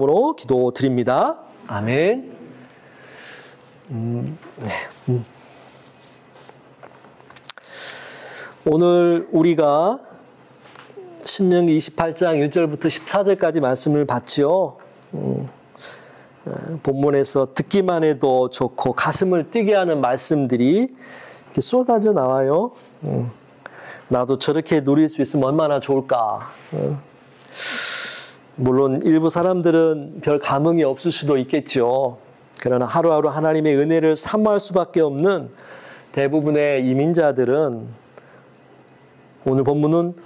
으로 기도드립니다. 아멘. 오늘 우리가 신명기 28장 1절부터 14절까지 말씀을 봤죠. 본문에서 듣기만 해도 좋고 가슴을 뛰게 하는 말씀들이 이렇게 쏟아져 나와요. 나도 저렇게 누릴 수 있으면 얼마나 좋을까. 물론 일부 사람들은 별 감흥이 없을 수도 있겠죠. 그러나 하루하루 하나님의 은혜를 사모할 수밖에 없는 대부분의 이민자들은 오늘 본문은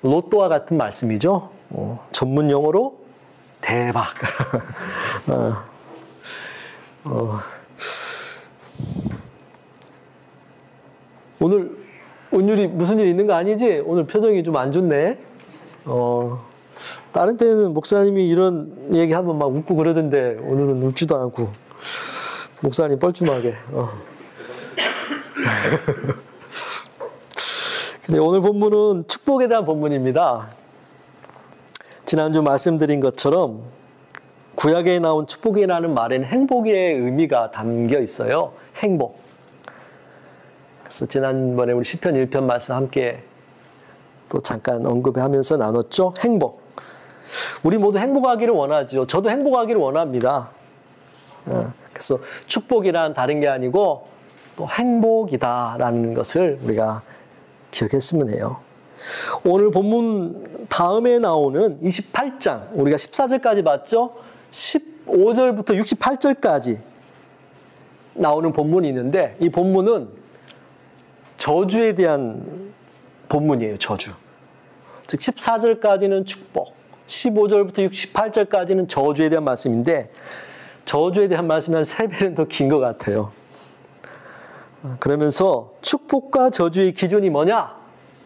로또와 같은 말씀이죠. 전문 용어로 대박. 오늘 은율이 무슨 일 있는 거 아니지? 오늘 표정이 좀 안 좋네. 다른 때는 목사님이 이런 얘기하면 막 웃고 그러던데 오늘은 웃지도 않고 목사님 뻘쭘하게. 근데 오늘 본문은 축복에 대한 본문입니다. 지난주 말씀드린 것처럼 구약에 나온 축복이라는 말에는 행복의 의미가 담겨 있어요. 행복. 그래서 지난번에 우리 시편 1편 말씀 함께 또 잠깐 언급하면서 나눴죠. 행복. 우리 모두 행복하기를 원하죠. 저도 행복하기를 원합니다. 그래서 축복이란 다른 게 아니고 또 행복이다라는 것을 우리가 기억했으면 해요. 오늘 본문 다음에 나오는 28장, 우리가 14절까지 봤죠? 15절부터 68절까지 나오는 본문이 있는데 이 본문은 저주에 대한 본문이에요. 저주. 즉 14절까지는 축복, 15절부터 68절까지는 저주에 대한 말씀인데 저주에 대한 말씀이 한 3배는 더 긴 것 같아요. 그러면서 축복과 저주의 기준이 뭐냐?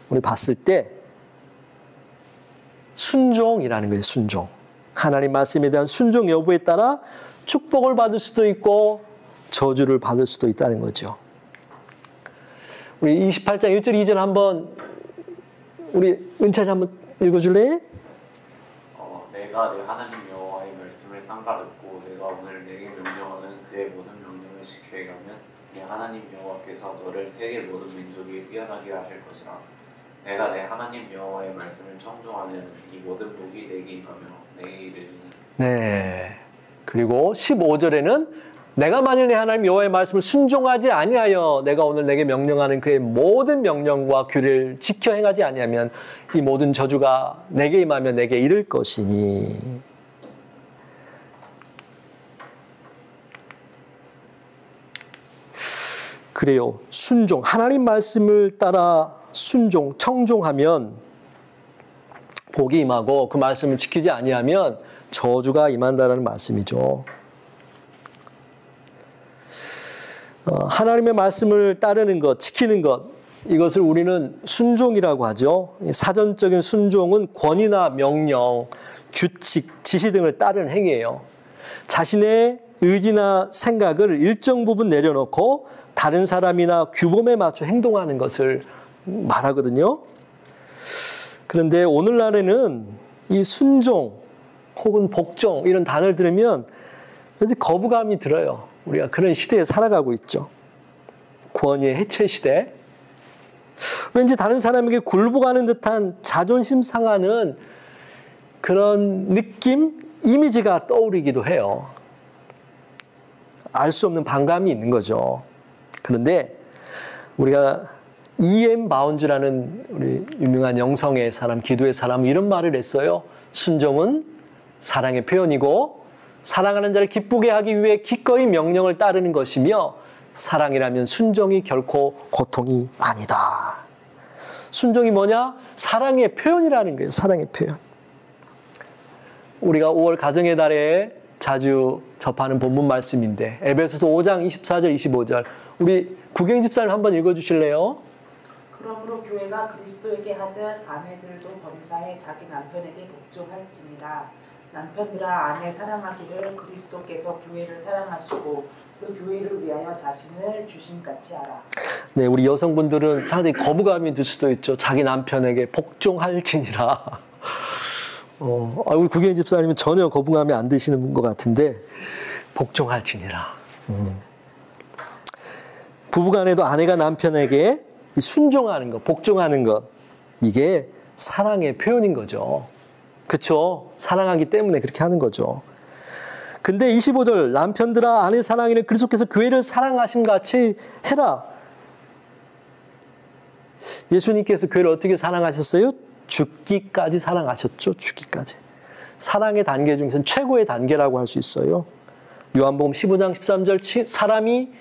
우리 봤을 때 순종이라는 거예요. 순종. 하나님 말씀에 대한 순종 여부에 따라 축복을 받을 수도 있고 저주를 받을 수도 있다는 거죠. 우리 28장 1절 2절 한번 우리 은찬이 한번 읽어줄래? 내가 내 하나님 여호와의 말씀을 삼가듣고 내가 오늘 내게 명령하는 그의 모든 명령을 지켜 행하면 내 하나님 여호와께서 너를 세계 모든 민족이 뛰어나게 하실 것이라. 내가 내 하나님 여호와의 말씀을 청종하면 이 모든 복이 내게 임하며 내게 이르리니. 네. 그리고 15절에는 내가 만일 내 하나님 여호와의 말씀을 순종하지 아니하여 내가 오늘 내게 명령하는 그의 모든 명령과 규례를 지켜 행하지 아니하면 이 모든 저주가 내게 임하며 내게 이를 것이니. 그래요. 순종. 하나님 말씀을 따라 순종, 청종하면 복이 임하고 그 말씀을 지키지 아니하면 저주가 임한다는 말씀이죠. 하나님의 말씀을 따르는 것, 지키는 것, 이것을 우리는 순종이라고 하죠. 사전적인 순종은 권위나 명령, 규칙, 지시 등을 따르는 행위예요. 자신의 의지나 생각을 일정 부분 내려놓고 다른 사람이나 규범에 맞춰 행동하는 것을 말하거든요. 그런데 오늘날에는 이 순종 혹은 복종 이런 단어를 들으면 왠지 거부감이 들어요. 우리가 그런 시대에 살아가고 있죠. 권위의 해체 시대. 왠지 다른 사람에게 굴복하는 듯한 자존심 상하는 그런 느낌, 이미지가 떠오르기도 해요. 알 수 없는 반감이 있는 거죠. 그런데 우리가 E.M. 바운즈라는 우리 유명한 영성의 사람, 기도의 사람 이런 말을 했어요. 순종은 사랑의 표현이고 사랑하는 자를 기쁘게 하기 위해 기꺼이 명령을 따르는 것이며 사랑이라면 순종이 결코 고통이 아니다. 순종이 뭐냐? 사랑의 표현이라는 거예요. 사랑의 표현. 우리가 5월 가정의 달에 자주 접하는 본문 말씀인데 에베소서 5장 24절 25절 우리 구경 집사님 한번 읽어주실래요? 그러므로 교회가 그리스도에게 하듯 아내들도 범사에 자기 남편에게 복종할지니라. 남편들아 아내 사랑하기를 그리스도께서 교회를 사랑하시고 그 교회를 위하여 자신을 주심같이 하라. 네, 우리 여성분들은 상당히 거부감이 들 수도 있죠. 자기 남편에게 복종할지니라. 우리 구경 집사님은 전혀 거부감이 안 드시는 것 같은데, 복종할지니라. 부부간에도 아내가 남편에게 순종하는 것, 복종하는 것, 이게 사랑의 표현인 거죠. 그렇죠? 사랑하기 때문에 그렇게 하는 거죠. 근데 25절, 남편들아 아내 사랑이는 그리스도께서 교회를 사랑하심 같이 해라. 예수님께서 교회를 어떻게 사랑하셨어요? 죽기까지 사랑하셨죠. 죽기까지. 사랑의 단계 중에서는 최고의 단계라고 할 수 있어요. 요한복음 15장 13절, 사람이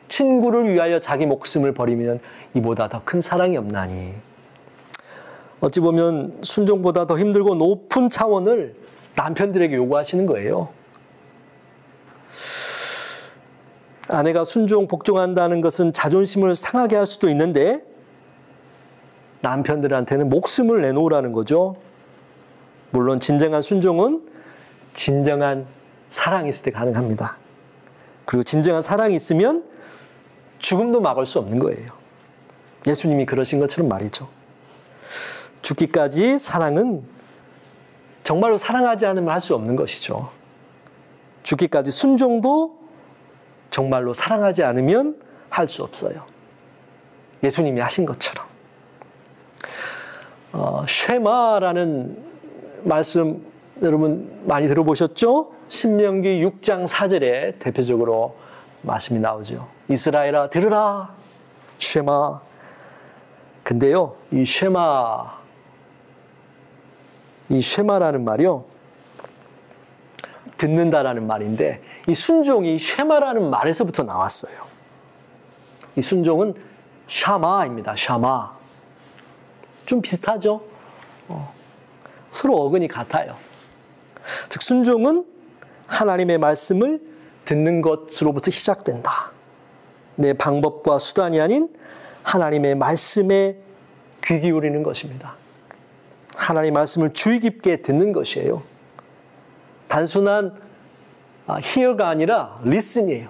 친구를 위하여 자기 목숨을 버리면 이보다 더 큰 사랑이 없나니. 어찌 보면 순종보다 더 힘들고 높은 차원을 남편들에게 요구하시는 거예요. 아내가 순종, 복종한다는 것은 자존심을 상하게 할 수도 있는데 남편들한테는 목숨을 내놓으라는 거죠. 물론 진정한 순종은 진정한 사랑이 있을 때 가능합니다. 그리고 진정한 사랑이 있으면 죽음도 막을 수 없는 거예요. 예수님이 그러신 것처럼 말이죠. 죽기까지 사랑은 정말로 사랑하지 않으면 할 수 없는 것이죠. 죽기까지 순종도 정말로 사랑하지 않으면 할 수 없어요. 예수님이 하신 것처럼. 쉐마라는 말씀 여러분 많이 들어보셨죠? 신명기 6장 4절에 대표적으로 말씀이 나오죠. 이스라엘아 들으라. 쉐마. 근데요, 이 쉐마라는 말이요, 듣는다라는 말인데 이 순종이 쉐마라는 말에서부터 나왔어요. 이 순종은 샤마입니다. 샤마. 좀 비슷하죠? 서로 어근이 같아요. 즉 순종은 하나님의 말씀을 듣는 것으로부터 시작된다. 내 방법과 수단이 아닌 하나님의 말씀에 귀 기울이는 것입니다. 하나님의 말씀을 주의 깊게 듣는 것이에요. 단순한 hear가 아니라 listen이에요.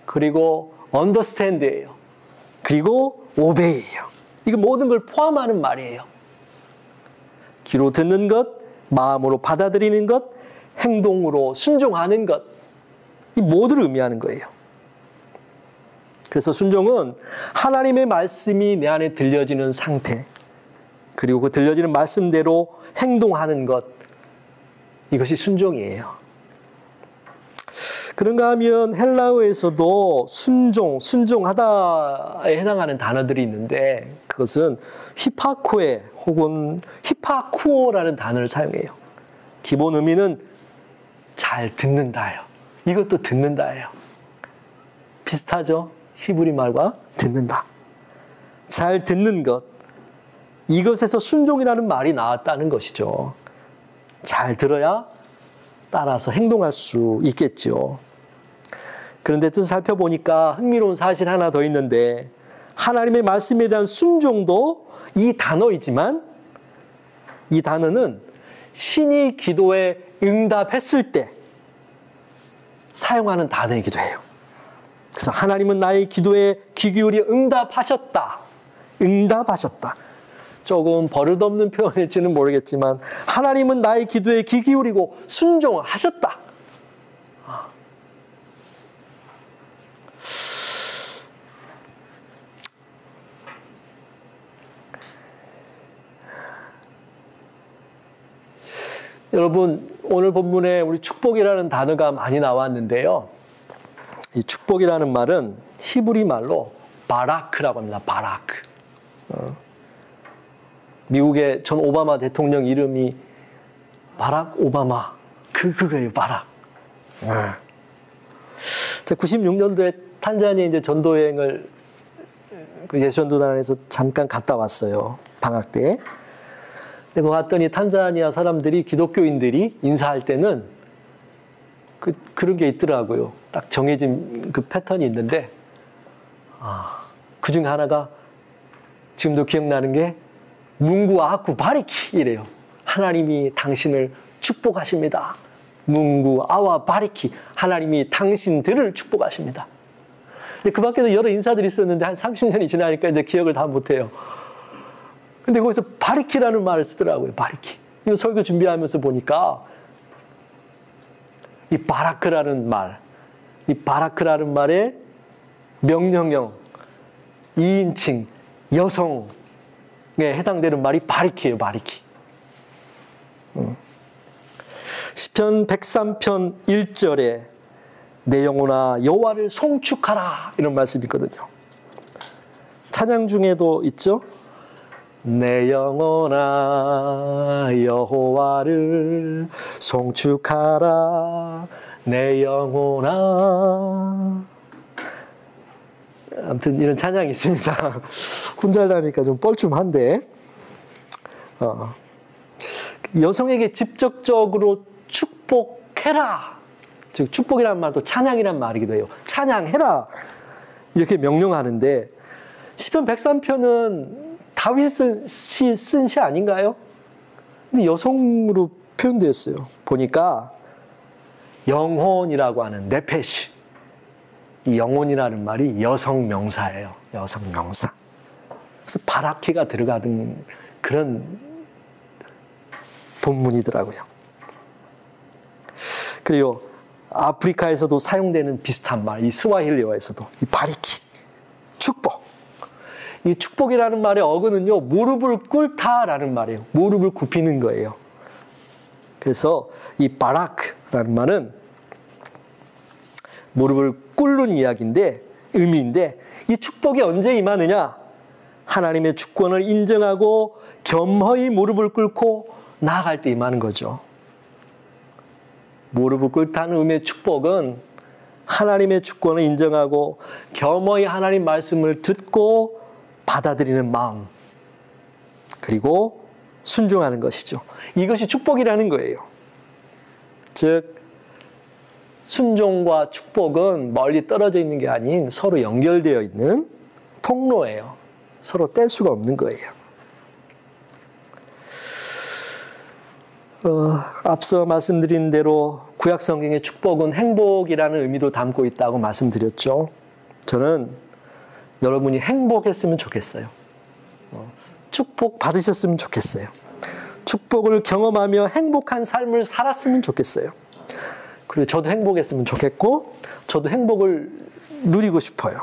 그리고 understand예요. 그리고 obey예요. 이거 모든 걸 포함하는 말이에요. 귀로 듣는 것, 마음으로 받아들이는 것, 행동으로 순종하는 것, 이 모두를 의미하는 거예요. 그래서 순종은 하나님의 말씀이 내 안에 들려지는 상태, 그리고 그 들려지는 말씀대로 행동하는 것, 이것이 순종이에요. 그런가 하면 헬라어에서도 순종하다에 해당하는 단어들이 있는데 그것은 히파코에 혹은 히파쿠오라는 단어를 사용해요. 기본 의미는 잘 듣는다예요. 이것도 듣는다예요. 비슷하죠? 히브리 말과 듣는다. 잘 듣는 것. 이것에서 순종이라는 말이 나왔다는 것이죠. 잘 들어야 따라서 행동할 수 있겠죠. 그런데 뜻을 살펴보니까 흥미로운 사실 하나 더 있는데 하나님의 말씀에 대한 순종도 이 단어이지만 이 단어는 신이 기도에 응답했을 때 사용하는 단어이기도 해요. 그래서 하나님은 나의 기도에 귀 기울여 응답하셨다. 응답하셨다. 조금 버릇없는 표현일지는 모르겠지만 하나님은 나의 기도에 귀 기울이고 순종하셨다. 여러분 오늘 본문에 우리 축복이라는 단어가 많이 나왔는데요. 이 축복이라는 말은 히브리 말로 바라크라고 합니다. 바라크. 미국의 전 오바마 대통령 이름이 바락 오바마. 그거예요, 바락. 제가 96년도에 탄자니아 이제 전도여행을 그 예수전도단에서 잠깐 갔다 왔어요. 방학 때. 근데 그 갔더니 탄자니아 사람들이 기독교인들이 인사할 때는 그런 게 있더라고요. 딱 정해진 그 패턴이 있는데 그 중에 하나가 지금도 기억나는 게 문구 아쿠 바리키 이래요. 하나님이 당신을 축복하십니다. 문구 아와 바리키 하나님이 당신들을 축복하십니다. 근데 그 밖에도 여러 인사들이 있었는데 한 30년이 지나니까 이제 기억을 다 못해요. 근데 거기서 바리키라는 말을 쓰더라고요. 바리키. 이거 설교 준비하면서 보니까 이 바라크라는 말, 이 바라크라는 말에 명령형, 2인칭, 여성에 해당되는 말이 바리키예요, 바리키. 시편 103편 1절에 내 영혼아 여호와를 송축하라 이런 말씀이 있거든요. 찬양 중에도 있죠. 내 영혼아 여호와를 송축하라 내 영혼아. 아무튼 이런 찬양이 있습니다. 혼자 하려니까 좀 뻘쭘한데 여성에게 직접적으로 축복해라, 즉 축복이라는 말도 찬양이란 말이기도 해요. 찬양해라 이렇게 명령하는데 시편 103편은 다윗이 쓴 시 아닌가요? 근데 여성으로 표현되었어요. 보니까 영혼이라고 하는 네페시, 이 영혼이라는 말이 여성 명사예요. 여성 명사. 그래서 바라키가 들어가던 그런 본문이더라고요. 그리고 아프리카에서도 사용되는 비슷한 말, 이 스와힐리어에서도 이 바리키, 축복. 이 축복이라는 말의 어근은요, 무릎을 꿇다라는 말이에요. 무릎을 굽히는 거예요. 그래서 이 바라크라는 말은 무릎을 꿇는 이야기인데, 의미인데, 이 축복이 언제 임하느냐? 하나님의 주권을 인정하고 겸허히 무릎을 꿇고 나아갈 때 임하는 거죠. 무릎을 꿇다는 의미의 축복은 하나님의 주권을 인정하고 겸허히 하나님 말씀을 듣고 받아들이는 마음, 그리고 순종하는 것이죠. 이것이 축복이라는 거예요. 즉 순종과 축복은 멀리 떨어져 있는 게 아닌 서로 연결되어 있는 통로예요. 서로 뗄 수가 없는 거예요. 앞서 말씀드린 대로 구약 성경의 축복은 행복이라는 의미도 담고 있다고 말씀드렸죠. 저는 여러분이 행복했으면 좋겠어요. 축복 받으셨으면 좋겠어요. 축복을 경험하며 행복한 삶을 살았으면 좋겠어요. 그리고 저도 행복했으면 좋겠고 저도 행복을 누리고 싶어요.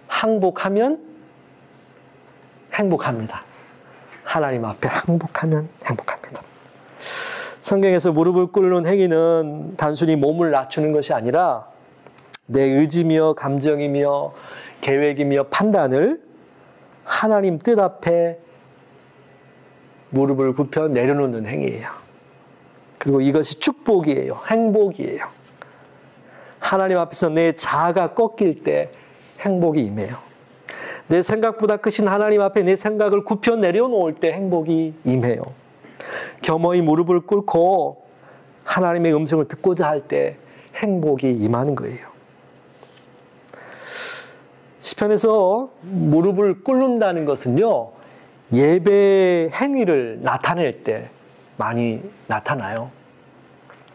항복하면 행복합니다. 하나님 앞에 항복하면 행복합니다. 성경에서 무릎을 꿇는 행위는 단순히 몸을 낮추는 것이 아니라 내 의지며 감정이며 계획이며 판단을 하나님 뜻 앞에 무릎을 굽혀 내려놓는 행위예요. 그리고 이것이 축복이에요. 행복이에요. 하나님 앞에서 내 자아가 꺾일 때 행복이 임해요. 내 생각보다 크신 하나님 앞에 내 생각을 굽혀 내려놓을 때 행복이 임해요. 겸허히 무릎을 꿇고 하나님의 음성을 듣고자 할 때 행복이 임하는 거예요. 시편에서 무릎을 꿇는다는 것은요, 예배 행위를 나타낼 때 많이 나타나요.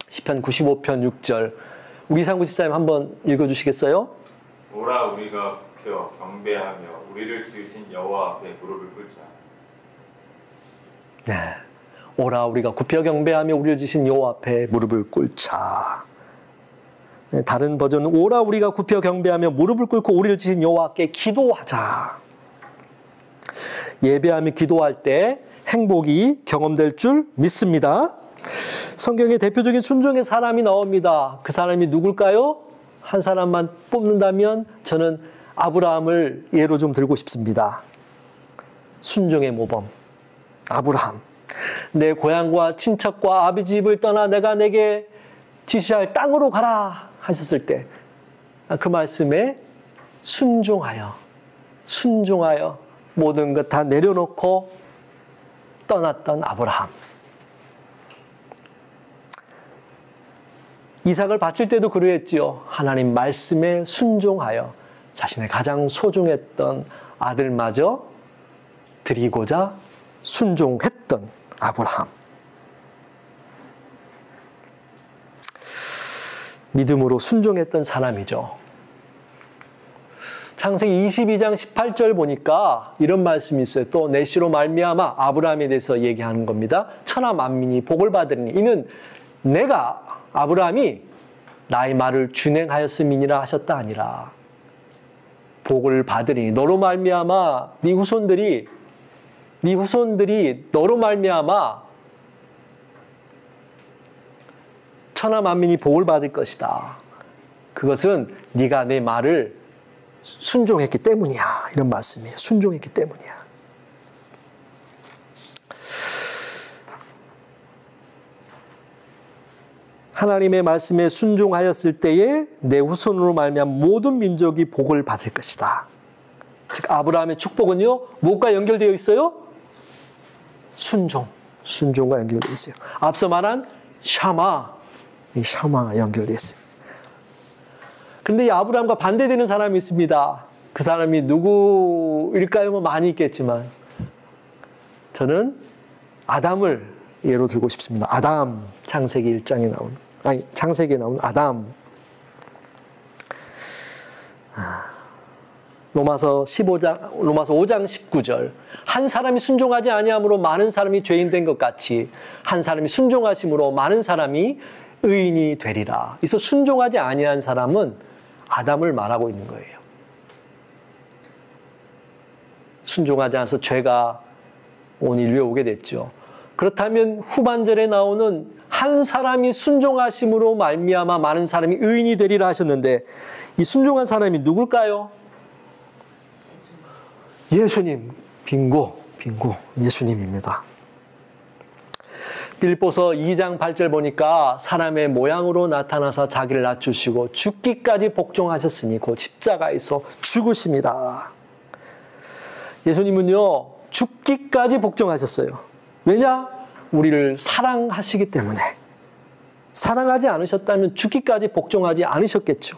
시편 95편 6절 우리 이상구 지사님 한번 읽어주시겠어요? 오라 우리가 굽혀 경배하며 우리를 지으신 여호와 앞에 무릎을 꿇자. 네, 오라 우리가 굽혀 경배하며 우리를 지으신 여호와 앞에 무릎을 꿇자. 네, 다른 버전은 오라 우리가 굽혀 경배하며 무릎을 꿇고 우리를 지으신 여호와께 기도하자. 예배하며 기도할 때 행복이 경험될 줄 믿습니다. 성경에 대표적인 순종의 사람이 나옵니다. 그 사람이 누굴까요? 한 사람만 뽑는다면 저는 아브라함을 예로 좀 들고 싶습니다. 순종의 모범 아브라함. 내 고향과 친척과 아비 집을 떠나 내가 내게 지시할 땅으로 가라 하셨을 때 그 말씀에 순종하여 모든 것 다 내려놓고 떠났던 아브라함. 이삭을 바칠 때도 그러했지요. 하나님 말씀에 순종하여 자신의 가장 소중했던 아들마저 드리고자 순종했던 아브라함. 믿음으로 순종했던 사람이죠. 창세기 22장 18절 보니까 이런 말씀이 있어요. 또 내시로 말미암아 아브라함에 대해서 얘기하는 겁니다. 천하 만민이 복을 받으리니 이는 내가 아브라함이 나의 말을 준행하였음이니라 하셨다 아니라 복을 받으리니 너로 말미암아 네 후손들이 너로 말미암아 천하 만민이 복을 받을 것이다. 그것은 네가 내 말을 순종했기 때문이야. 이런 말씀이에요. 순종했기 때문이야. 하나님의 말씀에 순종하였을 때에 내 후손으로 말미암아 모든 민족이 복을 받을 것이다. 즉 아브라함의 축복은요. 무엇과 연결되어 있어요? 순종과 연결되어 있어요. 앞서 말한 샤마가 연결되어 있어요. 그런데 이 아브라함과 반대되는 사람이 있습니다. 그 사람이 누구일까요? 뭐 많이 있겠지만 저는 아담을 예로 들고 싶습니다. 아담, 창세기 1장에 나온 창세기에 나온 아담. 로마서 5장 19절. 한 사람이 순종하지 아니함으로 많은 사람이 죄인 된 것 같이 한 사람이 순종하심으로 많은 사람이 의인이 되리라. 그래서 순종하지 아니한 사람은 아담을 말하고 있는 거예요. 순종하지 않아서 죄가 온 인류에 오게 됐죠. 그렇다면 후반절에 나오는 한 사람이 순종하심으로 말미암아 많은 사람이 의인이 되리라 하셨는데 이 순종한 사람이 누굴까요? 예수님. 빙고 예수님입니다. 빌립보서 2장 8절 보니까 사람의 모양으로 나타나서 자기를 낮추시고 죽기까지 복종하셨으니 곧 십자가에서 죽으심이라. 예수님은요 죽기까지 복종하셨어요. 왜냐? 우리를 사랑하시기 때문에. 사랑하지 않으셨다면 죽기까지 복종하지 않으셨겠죠.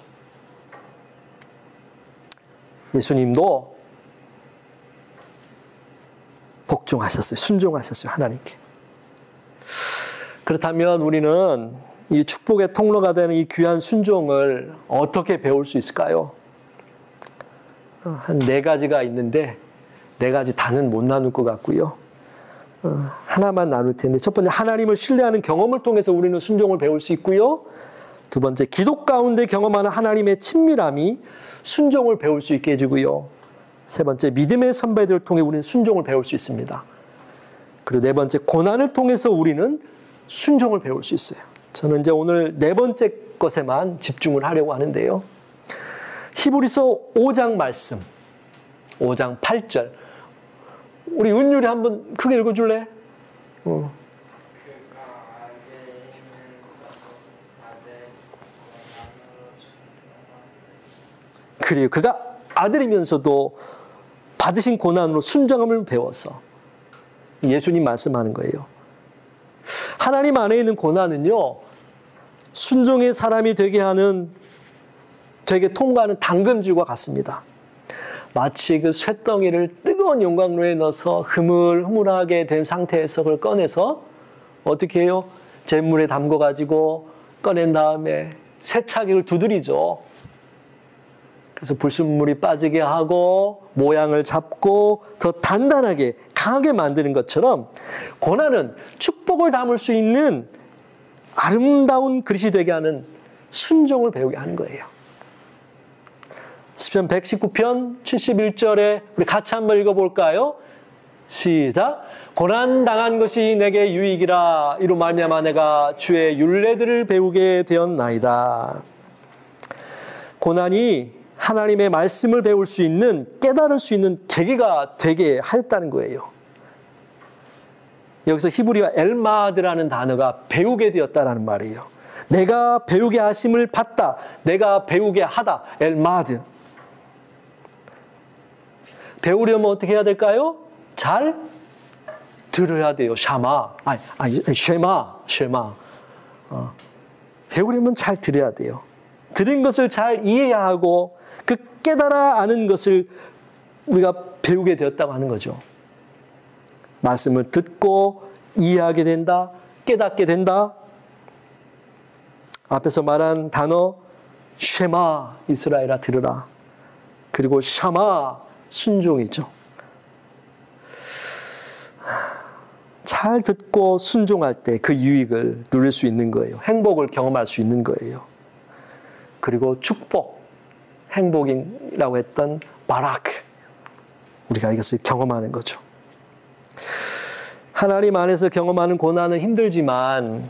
예수님도 복종하셨어요. 순종하셨어요. 하나님께. 그렇다면 우리는 이 축복의 통로가 되는 이 귀한 순종을 어떻게 배울 수 있을까요? 한 4가지가 있는데 4가지 다는 못 나눌 것 같고요. 하나만 나눌 텐데 첫 번째 하나님을 신뢰하는 경험을 통해서 우리는 순종을 배울 수 있고요. 두 번째 기도 가운데 경험하는 하나님의 친밀함이 순종을 배울 수 있게 해주고요. 세 번째 믿음의 선배들을 통해 우리는 순종을 배울 수 있습니다. 그리고 네 번째 고난을 통해서 우리는 순종을 배울 수 있어요. 저는 이제 오늘 4번째 것에만 집중을 하려고 하는데요. 히브리서 5장 말씀 5장 8절 우리 은율이 한번 크게 읽어줄래? 그래요. 그가 아들이면서도 받으신 고난으로 순종함을 배워서 예수님 말씀하는 거예요. 하나님 안에 있는 고난은요. 순종의 사람이 되게 통과하는 당금질과 같습니다. 마치 그 쇳덩이를 뜨거운 용광로에 넣어서 흐물흐물하게 된 상태에서 그걸 꺼내서 어떻게 해요? 잿물에 담궈가지고 꺼낸 다음에 세차기를 두드리죠. 그래서 불순물이 빠지게 하고 모양을 잡고 더 단단하게 강하게 만드는 것처럼 고난은 축복을 담을 수 있는 아름다운 그릇이 되게 하는 순종을 배우게 하는 거예요. 시편 119편 71절에 우리 같이 한번 읽어볼까요? 시작. 고난 당한 것이 내게 유익이라 이로 말미암아 내가 주의 율례들을 배우게 되었나이다. 고난이 하나님의 말씀을 배울 수 있는 깨달을 수 있는 계기가 되게 하였다는 거예요. 여기서 히브리어 엘마드라는 단어가 배우게 되었다라는 말이에요. 내가 배우게 하심을 받다. 내가 배우게 하다. 엘마드. 배우려면 어떻게 해야 될까요? 잘 들어야 돼요. 쉐마. 배우려면 잘 들어야 돼요. 들은 것을 잘 이해해야 하고 그 깨달아 아는 것을 우리가 배우게 되었다고 하는 거죠. 말씀을 듣고 이해하게 된다. 깨닫게 된다. 앞에서 말한 단어 쉐마 이스라엘아 들으라. 그리고 샤마, 순종이죠. 잘 듣고 순종할 때 그 유익을 누릴 수 있는 거예요. 행복을 경험할 수 있는 거예요. 그리고 축복, 행복이라고 했던 바라크, 우리가 이것을 경험하는 거죠. 하나님 안에서 경험하는 고난은 힘들지만,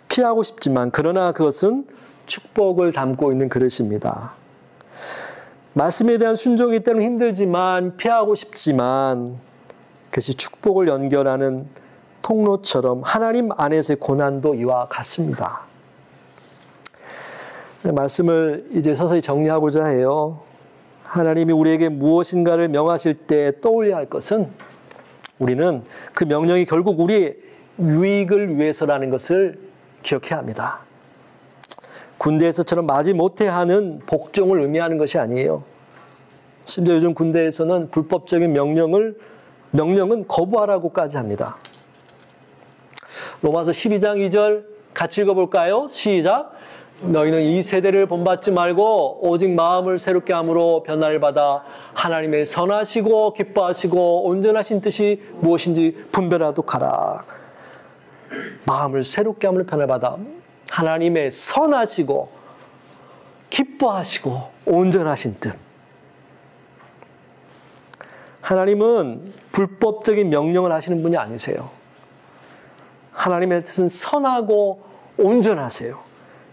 피하고 싶지만, 그러나 그것은 축복을 담고 있는 그릇입니다. 말씀에 대한 순종이 때로는 힘들지만, 피하고 싶지만, 그것이 축복을 연결하는 통로처럼 하나님 안에서의 고난도 이와 같습니다. 말씀을 이제 서서히 정리하고자 해요. 하나님이 우리에게 무엇인가를 명하실 때 떠올려야 할 것은, 우리는 그 명령이 결국 우리의 유익을 위해서라는 것을 기억해야 합니다. 군대에서처럼 마지못해 하는 복종을 의미하는 것이 아니에요. 심지어 요즘 군대에서는 불법적인 명령은 거부하라고까지 합니다. 로마서 12장 2절 같이 읽어볼까요? 시작. 너희는 이 세대를 본받지 말고 오직 마음을 새롭게 함으로 변화를 받아 하나님의 선하시고 기뻐하시고 온전하신 뜻이 무엇인지 분별하도록 하라. 마음을 새롭게 함으로 변화를 받아 하나님의 선하시고 기뻐하시고 온전하신 뜻. 하나님은 불법적인 명령을 하시는 분이 아니세요. 하나님의 뜻은 선하고 온전하세요.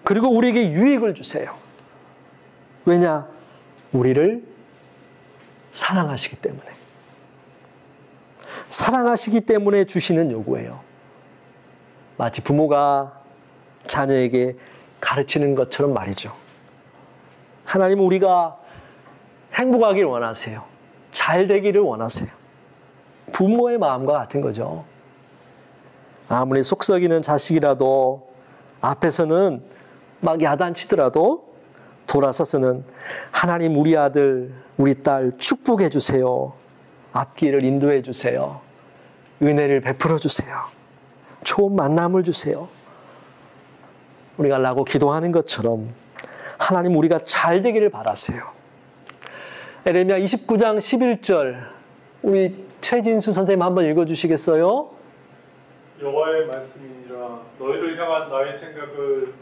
그리고 우리에게 유익을 주세요. 왜냐? 우리를 사랑하시기 때문에. 사랑하시기 때문에 주시는 요구예요. 마치 부모가 자녀에게 가르치는 것처럼 말이죠. 하나님은 우리가 행복하기를 원하세요. 잘 되기를 원하세요. 부모의 마음과 같은 거죠. 아무리 속썩이는 자식이라도 앞에서는 막 야단치더라도 돌아서서는 하나님 우리 아들, 우리 딸 축복해 주세요. 앞길을 인도해 주세요. 은혜를 베풀어 주세요. 좋은 만남을 주세요. 우리가 라고 기도하는 것처럼 하나님 우리가 잘 되기를 바라세요. 에레미야 29장 11절 우리 최진수 선생님 한번 읽어주시겠어요? 여호와의 말씀이니라 너희를 향한 나의 생각을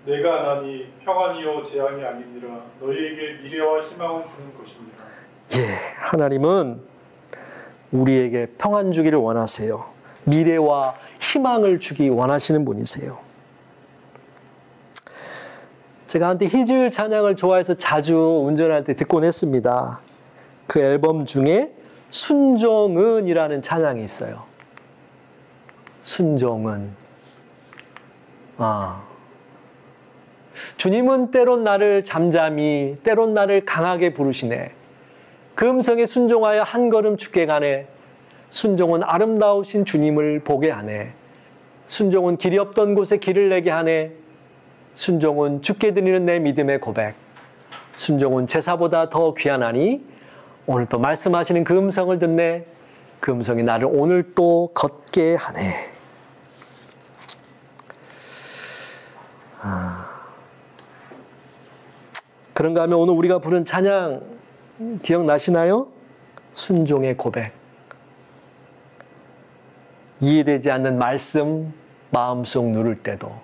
내가 아나니 평안이요 재앙이 아니니라 너희에게 미래와 희망을 주는 것입니다. 예, 하나님은 우리에게 평안 주기를 원하세요. 미래와 희망을 주기 원하시는 분이세요. 제가 한때 희주일 찬양을 좋아해서 자주 운전할 때 듣곤 했습니다. 그 앨범 중에 순종은이라는 찬양이 있어요. 순종은. 주님은 때론 나를 잠잠히, 때론 나를 강하게 부르시네. 그 음성에 순종하여 한 걸음 주께 가네. 순종은 아름다우신 주님을 보게 하네. 순종은 길이 없던 곳에 길을 내게 하네. 순종은 주께 드리는 내 믿음의 고백. 순종은 제사보다 더 귀하나니 오늘 또 말씀하시는 그 음성을 듣네. 그 음성이 나를 오늘 또 걷게 하네. 그런가 하면 오늘 우리가 부른 찬양 기억나시나요? 순종의 고백. 이해되지 않는 말씀 마음속 누를 때도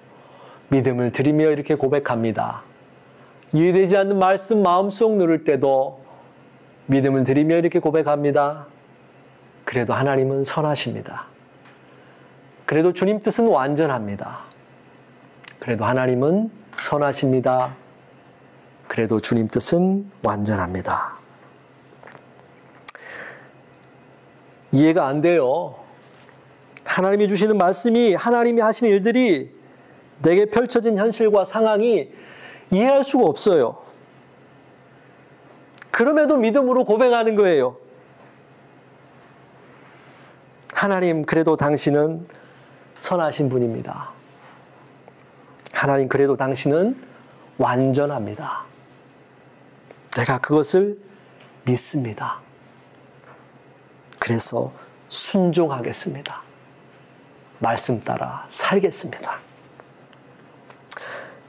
믿음을 드리며 이렇게 고백합니다. 이해되지 않는 말씀 마음속 누를 때도 믿음을 드리며 이렇게 고백합니다. 그래도 하나님은 선하십니다. 그래도 주님 뜻은 완전합니다. 그래도 하나님은 선하십니다. 그래도 주님 뜻은 완전합니다. 이해가 안 돼요. 하나님이 주시는 말씀이, 하나님이 하시는 일들이 내게 펼쳐진 현실과 상황이 이해할 수가 없어요. 그럼에도 믿음으로 고백하는 거예요. 하나님, 그래도 당신은 선하신 분입니다. 하나님, 그래도 당신은 완전합니다. 내가 그것을 믿습니다. 그래서 순종하겠습니다. 말씀 따라 살겠습니다.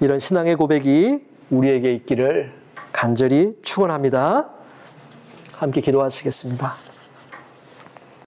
이런 신앙의 고백이 우리에게 있기를 간절히 축원합니다. 함께 기도하시겠습니다.